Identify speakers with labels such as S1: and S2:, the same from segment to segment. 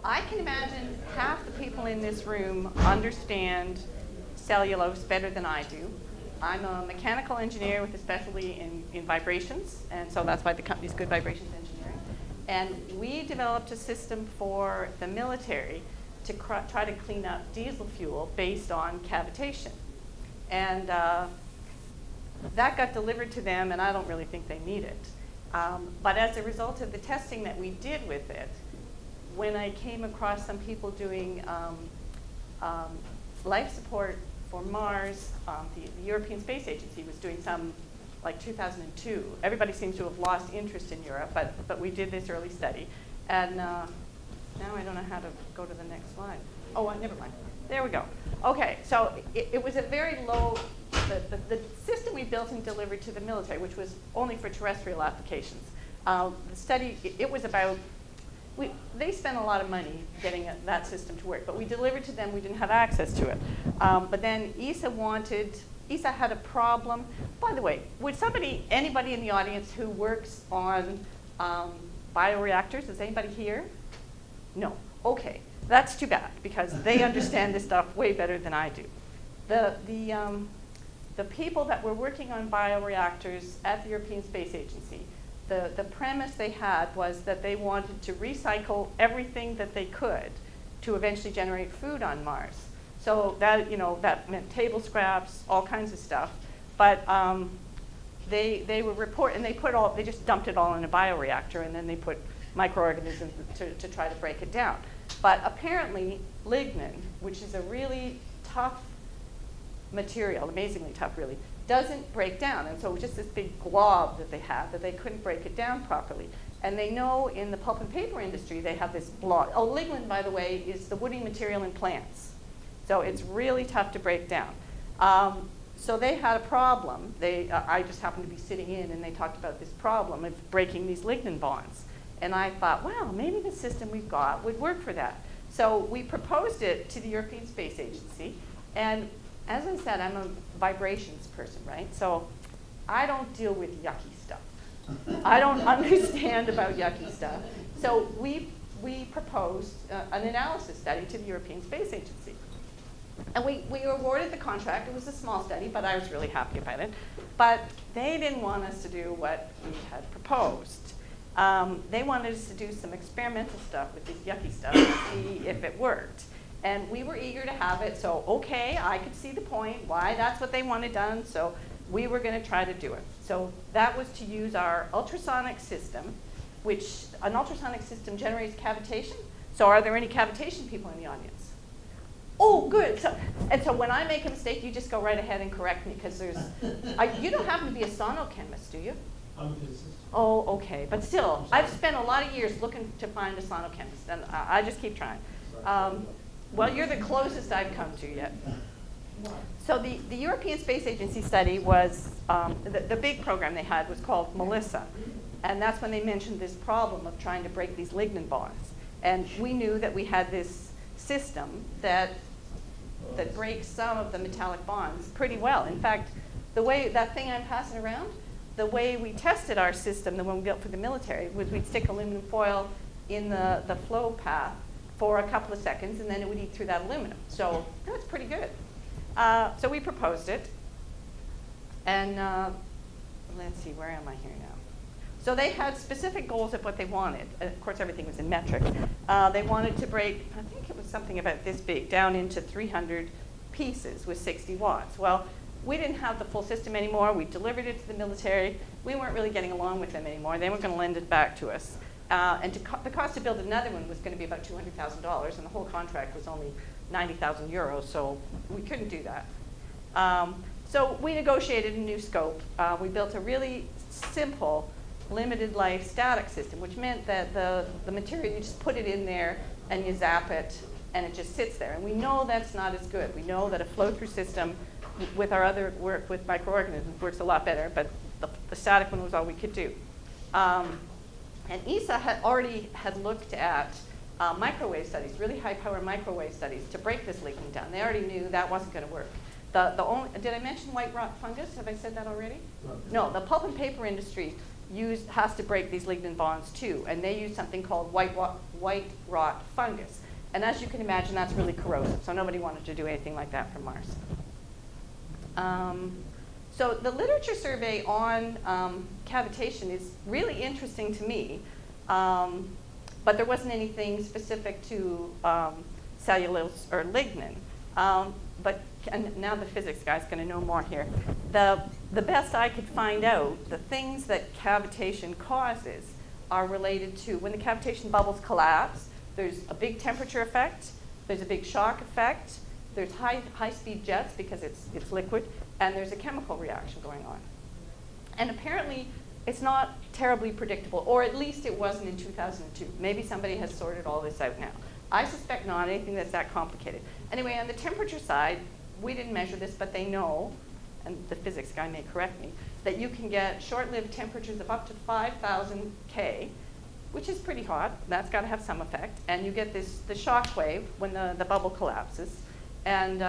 S1: I can imagine half the people in this room understand cellulose better than I do. I'm a mechanical engineer with a specialty in vibrations, and so that's why the company's Good Vibrations Engineering. And we developed a system for the military to try to clean up diesel fuel based on cavitation. And that got delivered to them, and I don't really think they need it. But as a result of the testing that we did with it, when I came across some people doing life support for Mars, the European Space Agency was doing some, like 2002. Everybody seems to have lost interest in Europe, but we did this early study. And now I don't know how to go to the next slide. Oh, never mind. There we go. Okay, so it was a very low, the system we built and delivered to the military, which was only for terrestrial applications. The study, it was about, they spent a lot of money getting that system to work, but we delivered to them, we didn't have access to it. But then ESA had a problem. By the way, would anybody in the audience who works on bioreactors, is anybody here? No, okay, that's too bad, because they understand this stuff way better than I do. The people that were working on bioreactors at the European Space Agency, the premise they had was that they wanted to recycle everything that they could to eventually generate food on Mars. So that, that meant table scraps, all kinds of stuff. But they were and they just dumped it all in a bioreactor, and then they put microorganisms to try to break it down. But apparently lignin, which is a really tough material, amazingly tough really, doesn't break down. And so it was just this big glob that they had that they couldn't break it down properly. And they know in the pulp and paper industry they have this blob. Oh, lignin, by the way, is the woody material in plants. So it's really tough to break down. So they had a problem. I just happened to be sitting in, and they talked about this problem of breaking these lignin bonds. And I thought, well, maybe the system we've got would work for that. So we proposed it to the European Space Agency. And as I said, I'm a vibrations person, right? So I don't deal with yucky stuff. I don't understand about yucky stuff. So we proposed an analysis study to the European Space Agency. And we awarded the contract. It was a small study, but I was really happy about it. But they didn't want us to do what we had proposed. They wanted us to do some experimental stuff with this yucky stuff to see if it worked. And we were eager to have it, so okay, I could see the point, why that's what they wanted done, so we were going to try to do it. So that was to use our ultrasonic system, which an ultrasonic system generates cavitation. So are there any cavitation people in the audience? Oh, good. So when I make a mistake, you just go right ahead and correct me, because you don't happen to be a sonochemist, do you?
S2: I'm a physicist.
S1: Oh, okay, but still, I've spent a lot of years looking to find a sonochemist, and I just keep trying. Well, you're the closest I've come to yet. So the European Space Agency study was, the big program they had was called Melissa. And that's when they mentioned this problem of trying to break these lignin bonds. And we knew that we had this system that breaks some of the metallic bonds pretty well. In fact, the way, that thing I'm passing around, the way we tested our system, the one we built for the military, was we'd stick aluminum foil in the flow path for a couple of seconds, and then it would eat through that aluminum. So that was pretty good. So we proposed it. And let's see, where am I here now? So they had specific goals of what they wanted. Of course, everything was in metric. They wanted to break, I think it was something about this big, down into 300 pieces with 60 watts. Well, we didn't have the full system anymore. We delivered it to the military. We weren't really getting along with them anymore. They weren't going to lend it back to us. And the cost to build another one was going to be about $200,000, and the whole contract was only 90,000 euros, so we couldn't do that. So we negotiated a new scope. We built a really simple, limited life static system, which meant that the material, you just put it in there and you zap it, and it just sits there. And we know that's not as good. We know that a flow-through system with our other work with microorganisms works a lot better, but the static one was all we could do. And ESA had already looked at microwave studies, really high-power microwave studies, to break this lignin down. They already knew that wasn't going to work. Did I mention white rot fungus? Have I said that already? No, the pulp and paper industry has to break these lignin bonds too, and they use something called white rot fungus. And as you can imagine, that's really corrosive, so nobody wanted to do anything like that for Mars. So the literature survey on cavitation is really interesting to me, but there wasn't anything specific to cellulose or lignin. And now the physics guy's going to know more here. The best I could find out, the things that cavitation causes are related to when the cavitation bubbles collapse, there's a big temperature effect, there's a big shock effect, there's high-speed jets because it's liquid, and there's a chemical reaction going on. And apparently, it's not terribly predictable, or at least it wasn't in 2002. Maybe somebody has sorted all this out now. I suspect not anything that's that complicated. Anyway, on the temperature side, we didn't measure this, but they know, and the physics guy may correct me, that you can get short-lived temperatures of up to 5,000 K, which is pretty hot. That's got to have some effect. And you get the shock wave when the bubble collapses. And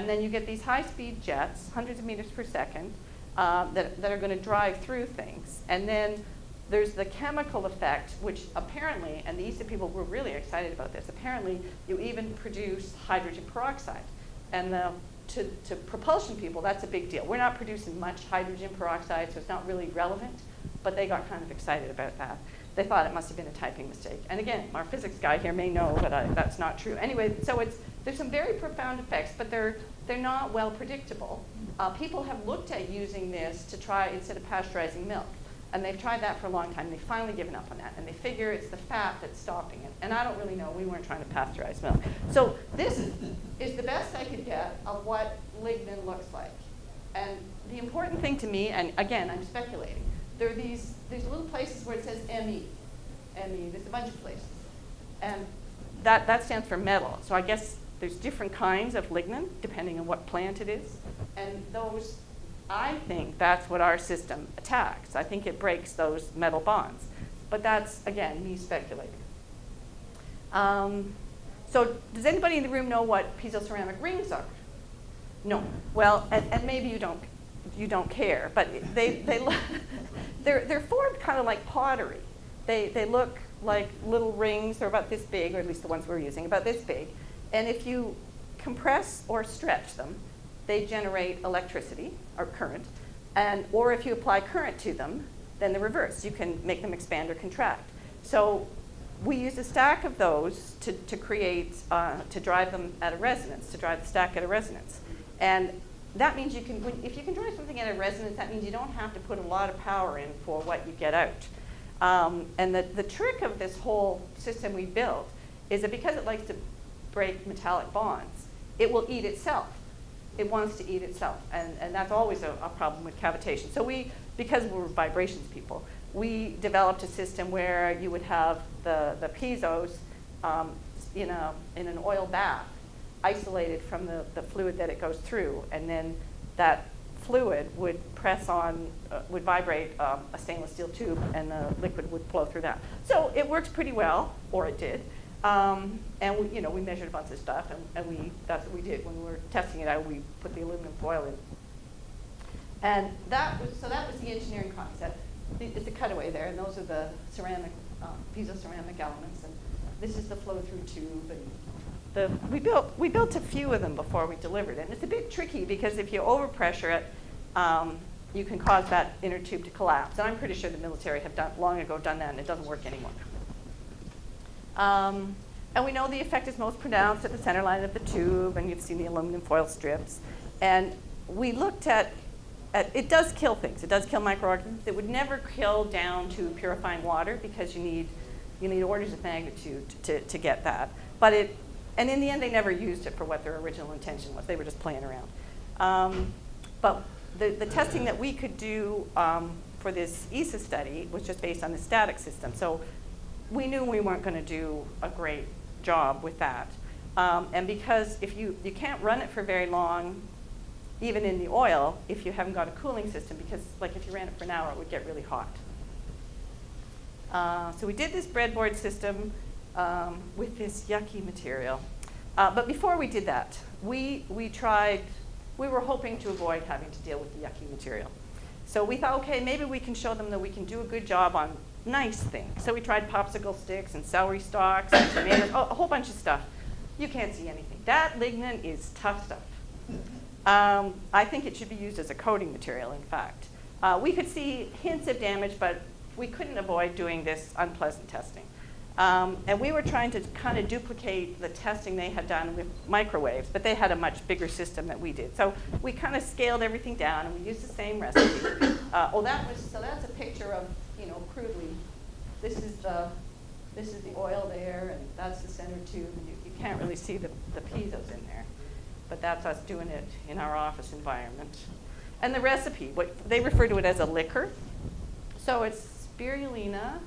S1: then you get these high-speed jets, hundreds of meters per second, that are going to drive through things. And then there's the chemical effect, which apparently, and the ESA people were really excited about this, apparently you even produce hydrogen peroxide. And to propulsion people, that's a big deal. We're not producing much hydrogen peroxide, so it's not really relevant, but they got kind of excited about that. They thought it must have been a typing mistake. And again, our physics guy here may know that that's not true. Anyway, so there's some very profound effects, but they're not well predictable. People have looked at using this to try, instead of pasteurizing milk. And they've tried that for a long time. They've finally given up on that. And they figure it's the fat that's stopping it. And I don't really know. We weren't trying to pasteurize milk. So this is the best I could get of what lignin looks like. And the important thing to me, and again, I'm speculating, there are these little places where it says ME. ME, there's a bunch of places. And that stands for metal. So I guess there's different kinds of lignin, depending on what plant it is. And those, I think that's what our system attacks. I think it breaks those metal bonds. But that's, again, me speculating. So does anybody in the room know what piezoceramic rings are? No. Well, and maybe you don't care, but they're formed kind of like pottery. They look like little rings. They're about this big, or at least the ones we're using, about this big. And if you compress or stretch them, they generate electricity or current. Or if you apply current to them, then the reverse. You can make them expand or contract. So we use a stack of those to create, to drive them at a resonance, to drive the stack at a resonance. And that means if you can drive something at a resonance, that means you don't have to put a lot of power in for what you get out. And the trick of this whole system we built is that because it likes to break metallic bonds, it will eat itself. It wants to eat itself, and that's always a problem with cavitation. So because we're vibrations people, we developed a system where you would have the piezos in an oil bath, isolated from the fluid that it goes through, and then that fluid would would vibrate a stainless steel tube, and the liquid would flow through that. So it works pretty well, or it did. And we measured a bunch of stuff, and that's what we did when we were testing it out. We put the aluminum foil in, and that was the engineering concept. It's a cutaway there, and those are the ceramic, piezoceramic elements, and this is the flow-through tube. And we built a few of them before we delivered it, and it's a bit tricky because if you overpressure it, you can cause that inner tube to collapse. And I'm pretty sure the military have long ago done that, and it doesn't work anymore. And we know the effect is most pronounced at the center line of the tube, and you've seen the aluminum foil strips. And we looked at it does kill things. It does kill microorganisms. It would never kill down to purifying water because you need orders of magnitude to get that. And in the end, they never used it for what their original intention was. They were just playing around. But the testing that we could do for this ESA study was just based on the static system. So we knew we weren't going to do a great job with that. And because if you can't run it for very long, even in the oil, if you haven't got a cooling system, because like if you ran it for an hour, it would get really hot. So we did this breadboard system with this yucky material. But before we did that, we were hoping to avoid having to deal with the yucky material. So we thought, okay, maybe we can show them that we can do a good job on nice things. So we tried popsicle sticks and celery stalks and tomatoes, a whole bunch of stuff. You can't see anything. That lignin is tough stuff. I think it should be used as a coating material, in fact. We could see hints of damage, but we couldn't avoid doing this unpleasant testing. And we were trying to kind of duplicate the testing they had done with microwaves, but they had a much bigger system than we did. So we kind of scaled everything down, and we used the same recipe. So that's a picture of, crudely, this is the oil there, and that's the center tube. And you can't really see the piezos in there, but that's us doing it in our office environment. And the recipe, what they refer to it as a liquor. So it's spirulina,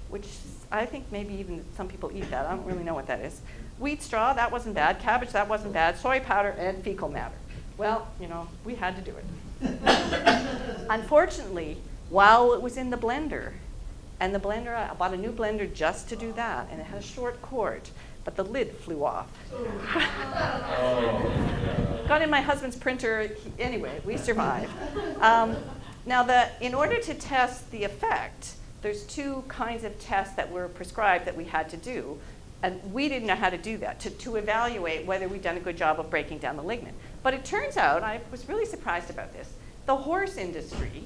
S1: which I think maybe even some people eat that. I don't really know what that is. Wheat straw, that wasn't bad. Cabbage, that wasn't bad. Soy powder and fecal matter. Well, we had to do it. Unfortunately, while it was in the blender, and the blender, I bought a new blender just to do that, and it had a short cord, but the lid flew off. Got in my husband's printer. Anyway, we survived. Now, in order to test the effect, there's two kinds of tests that were prescribed that we had to do, and we didn't know how to do that, to evaluate whether we'd done a good job of breaking down the lignin. But it turns out, I was really surprised about this, the horse industry,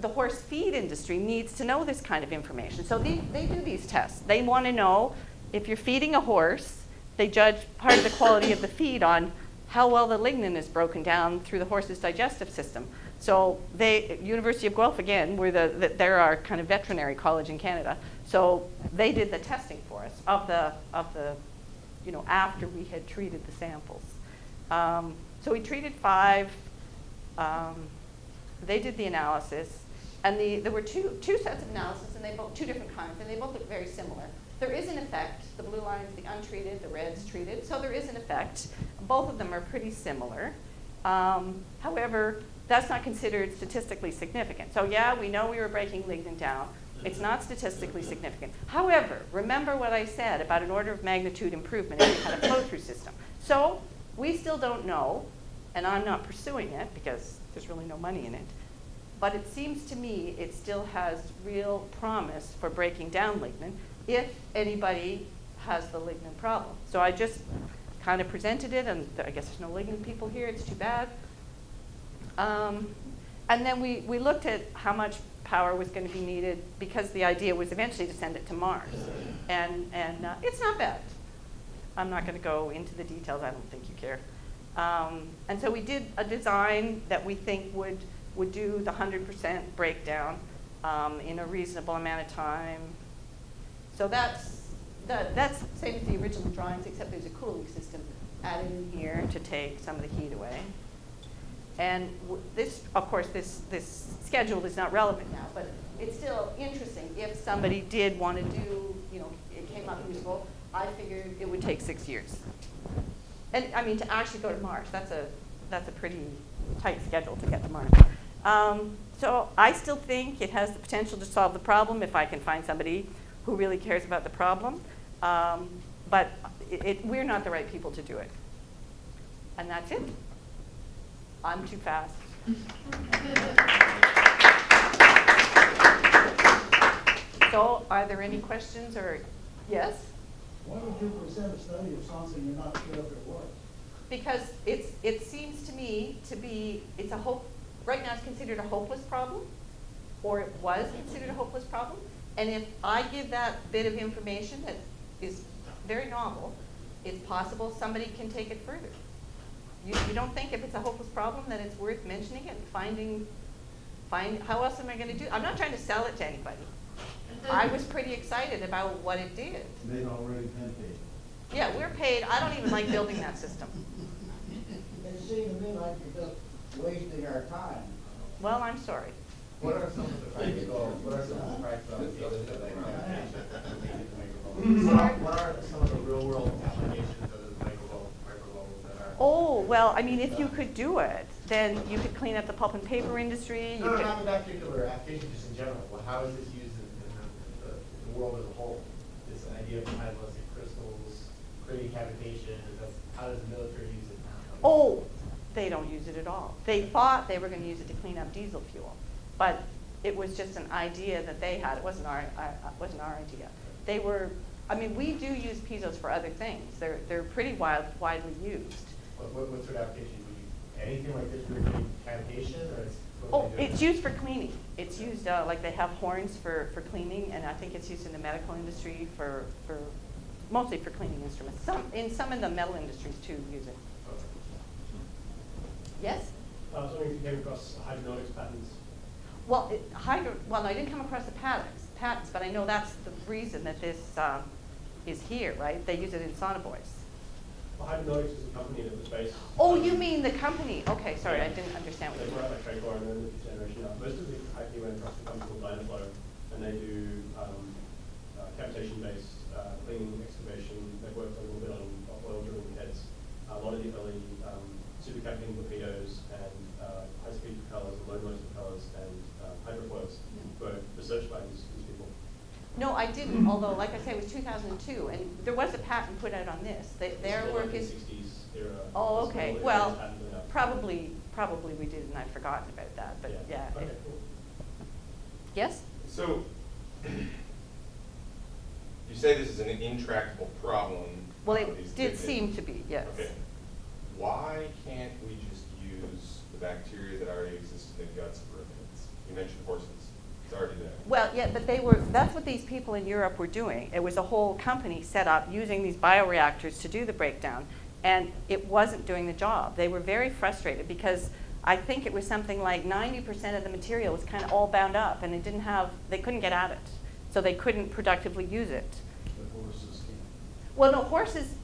S1: the horse feed industry needs to know this kind of information. So they do these tests. They want to know if you're feeding a horse, they judge part of the quality of the feed on how well the lignin is broken down through the horse's digestive system. So University of Guelph, again, they're our kind of veterinary college in Canada. So they did the testing for us of the after we had treated the samples. So we treated 5. They did the analysis, and there were two sets of analysis, and they both two different kinds, and they both look very similar. There is an effect. The blue line is the untreated, the red's treated. So there is an effect. Both of them are pretty similar. However, that's not considered statistically significant. So yeah, we know we were breaking lignin down. It's not statistically significant. However, remember what I said about an order of magnitude improvement if you had a flow-through system. So we still don't know, and I'm not pursuing it because there's really no money in it. But it seems to me it still has real promise for breaking down lignin if anybody has the lignin problem. So I just kind of presented it, and I guess there's no lignin people here. It's too bad. And then we looked at how much power was going to be needed because the idea was eventually to send it to Mars. And it's not bad. I'm not going to go into the details. I don't think you care. And so we did a design that we think would do the 100% breakdown in a reasonable amount of time. So that's same as the original drawings, except there's a cooling system added in here to take some of the heat away. And this, of course, this schedule is not relevant now, but it's still interesting. If somebody did want to do, it came up useful, I figured it would take 6 years. And I mean, to actually go to Mars, that's a pretty tight schedule to get to Mars. So I still think it has the potential to solve the problem if I can find somebody who really cares about the problem. But we're not the right people to do it. And that's it. I'm too fast. So are there any questions or yes?
S2: Why would you present a study of something you're not sure if it works?
S1: Because it seems to me to be, right now it's considered a hopeless problem, or it was considered a hopeless problem. And if I give that bit of information that is very novel, it's possible somebody can take it further. You don't think if it's a hopeless problem that it's worth mentioning it and how else am I going to do it? I'm not trying to sell it to anybody. I was pretty excited about what it did.
S3: They've already been paid.
S1: Yeah, we're paid. I don't even like building that system.
S2: It seems to me like you're just wasting our time.
S1: Well, I'm sorry.
S4: What are some of the practical applications of like what are some of the real world applications of the microbubbles that are?
S1: Oh, well, I mean, if you could do it, then you could clean up the pulp and paper industry.
S4: No, not in that particular application, just in general. Well, how is this used in the world as a whole? This idea of plastic crystals, creating cavitation, how does the military use it now?
S1: Oh, they don't use it at all. They thought they were going to use it to clean up diesel fuel. but it was just an idea that they had. It wasn't our idea. They were, I mean, we do use piezo's for other things. They're pretty widely used.
S4: What sort of application would you, anything like this for cavitation, or it's?
S1: Oh, it's used for cleaning. It's used, like they have horns for cleaning, and I think it's used in the medical industry for mostly for cleaning instruments. Some in the metal industries too use it.
S4: Okay.
S1: Yes?
S3: I was wondering if you came across hydronautics patents.
S1: Well, well, I didn't come across the patents, but I know that's the reason that this is here, right? They use it in sonobuoys.
S3: Well, hydronautics is a company that was based.
S1: Oh, you mean the company? Okay, sorry, I didn't understand what
S3: They
S1: you
S3: were
S1: meant.
S3: like Trade and then the fifth generation up. Most of the IP went across the company called Dynaflow, and they do cavitation-based cleaning, excavation. They've worked a little bit on oil drilling heads. A lot of the early supercapitating torpedoes and high-speed propellers and low-motor propellers and hydrofoils were researched by these people.
S1: No, I didn't, although, like I said, it was 2002, and there was a patent put out on this. Their
S3: Still
S1: work is...
S3: 1960s era.
S1: Oh,
S3: It's
S1: okay.
S3: still-
S1: Well,
S3: it's patented out.
S1: probably we did, and I've forgotten about that, but yeah.
S3: Okay, cool.
S1: Yes?
S5: So, you say this is an intractable problem.
S1: Well,
S5: these
S1: it did
S5: big
S1: seem
S5: things.
S1: to be, yes.
S5: Okay. Why can't we just use the bacteria that already exist in the guts of ruminants? You mentioned horses. It's already there.
S1: Well, yeah, but that's what these people in Europe were doing. It was a whole company set up using these bioreactors to do the breakdown, and it wasn't doing the job. They were very frustrated because I think it was something like 90% of the material was kind of all bound up, and they couldn't get at it. So they couldn't productively use it.
S6: The horses can't.
S1: Well, no, horses,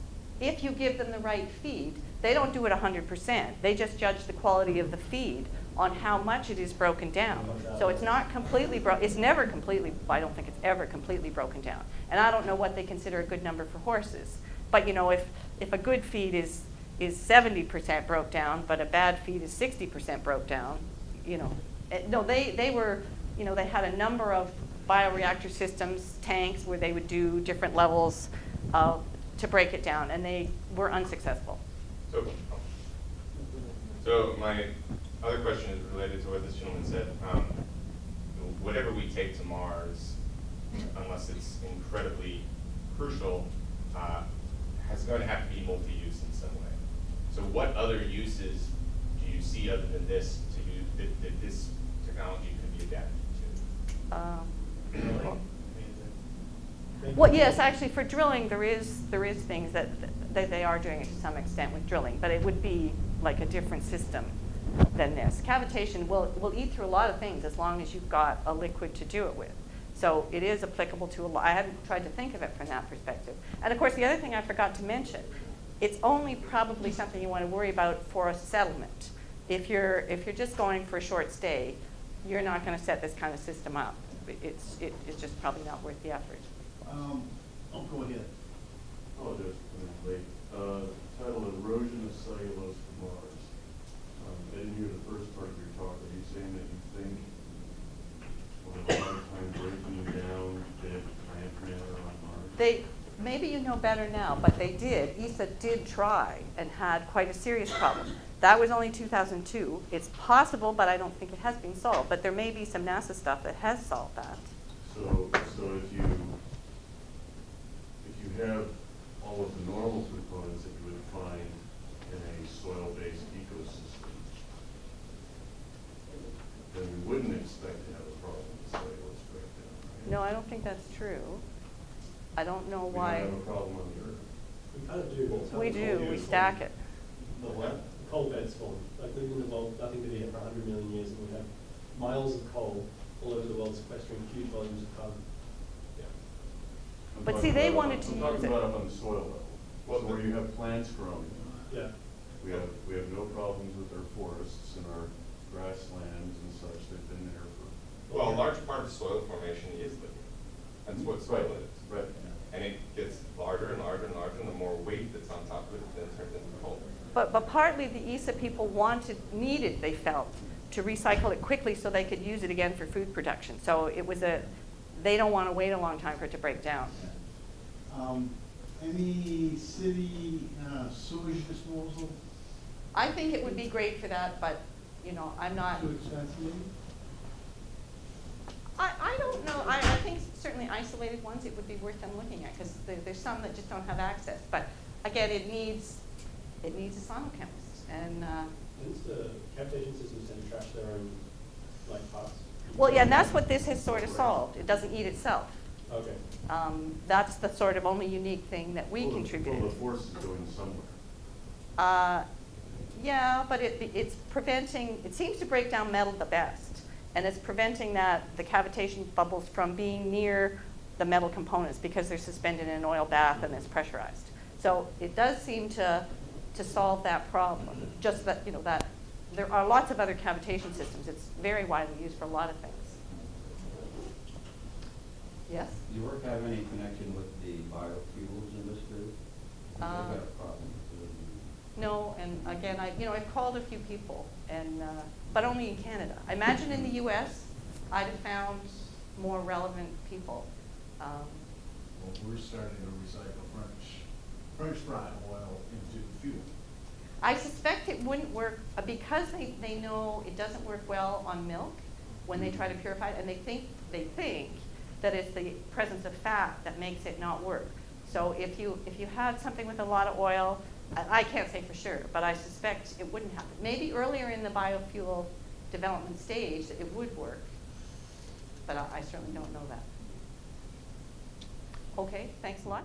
S1: if you give them the right feed, they don't do it 100%. They just judge the quality of the feed on how much it is broken down. So it's not completely it's never completely, I don't think it's ever completely broken down. And I don't know what they consider a good number for horses. But you know, if a good feed is 70% broke down, but a bad feed is 60% broke down, you know. No, they were, you know, they had a number of bioreactor systems, tanks, where they would do different levels to break it down, and they were unsuccessful.
S5: So my other question is related to what this gentleman said. Whatever we take to Mars, unless it's incredibly crucial, is going to have to be multi-use in some way. So what other uses do you see other than this that this technology could be adapted to?
S1: Well, yes, actually, for drilling, there is things that they are doing it to some extent with drilling, but it would be like a different system than this. Cavitation will eat through a lot of things as long as you've got a liquid to do it with. So it is applicable to a lot. I hadn't tried to think of it from that perspective. And of course, the other thing I forgot to mention, it's only probably something you want to worry about for a settlement. If you're just going for a short stay, you're not going to set this kind of system up. It's just probably not worth the effort.
S6: I'll go ahead.
S7: Oh, just late. Title Erosion of Cellulose for Mars. I didn't hear the first part of your talk. Are you saying that you think over a long time breaking down dead plant matter on Mars?
S1: Maybe you know better now, but they did. ESA did try and had quite a serious problem. That was only 2002. It's possible, but I don't think it has been solved. But there may be some NASA stuff that has solved that.
S7: So if you have all of the normal components that you would find in a soil-based ecosystem, then we wouldn't expect to have a problem with cellulose breakdown, right?
S1: No, I don't think that's true. I don't know why.
S7: We don't have a problem on the Earth.
S3: We kind of do.
S1: We do. We stack it.
S3: The what? Coal beds form. Like we didn't evolve nothing to be here for 100 million years, and we have miles of coal all over the world sequestering huge volumes of carbon. Yeah.
S7: I'm
S1: But
S7: talking
S1: see, they
S7: about-
S1: wanted to
S7: I'm
S1: use
S7: talking
S1: it.
S7: about up on the soil level.
S5: Well,
S7: So where you have plants growing,
S3: Yeah.
S7: we have no problems with our forests and our grasslands and such. They've been there for.
S5: Well, a large part of soil formation is liquid. That's what soil is.
S7: Right.
S5: And it gets larger and larger and larger, and the more weight that's on top of it, then it turns into coal.
S1: But partly the ESA people needed, they felt, to recycle it quickly so they could use it again for food production. So it was they don't want to wait a long time for it to break down.
S6: Any city sewage disposal?
S1: I think it would be great for that, but, you know, I'm not,
S6: Too expensive?
S1: I don't know, I think certainly isolated ones, it would be worth them looking at, because there's some that just don't have access. But again, it needs a sonochemist, and,
S3: Does the cavitation system send trash their own, like, parts?
S1: well, yeah, and that's what this has sort of solved. It doesn't eat itself.
S3: Okay.
S1: That's the sort of only unique thing that we
S7: Well,
S1: contributed.
S7: the force is going somewhere.
S1: Yeah, but it's preventing, it seems to break down metal the best, and it's preventing the cavitation bubbles from being near the metal components because they're suspended in an oil bath and it's pressurized. So it does seem to solve that problem. Just that, you know, that there are lots of other cavitation systems. It's very widely used for a lot of things. Yes?
S8: Do your work have any connection with the biofuels industry? They've got a problem with it.
S1: No, and again, I've called a few people, and but only in Canada. I imagine in the U.S., I'd have found more relevant people.
S6: Well, we're starting to recycle French fry oil into fuel.
S1: I suspect it wouldn't work because they know it doesn't work well on milk when they try to purify it, and they think that it's the presence of fat that makes it not work. So if you had something with a lot of oil, I can't say for sure, but I suspect it wouldn't happen. Maybe earlier in the biofuel development stage it would work, but I certainly don't know that. Okay, thanks a lot.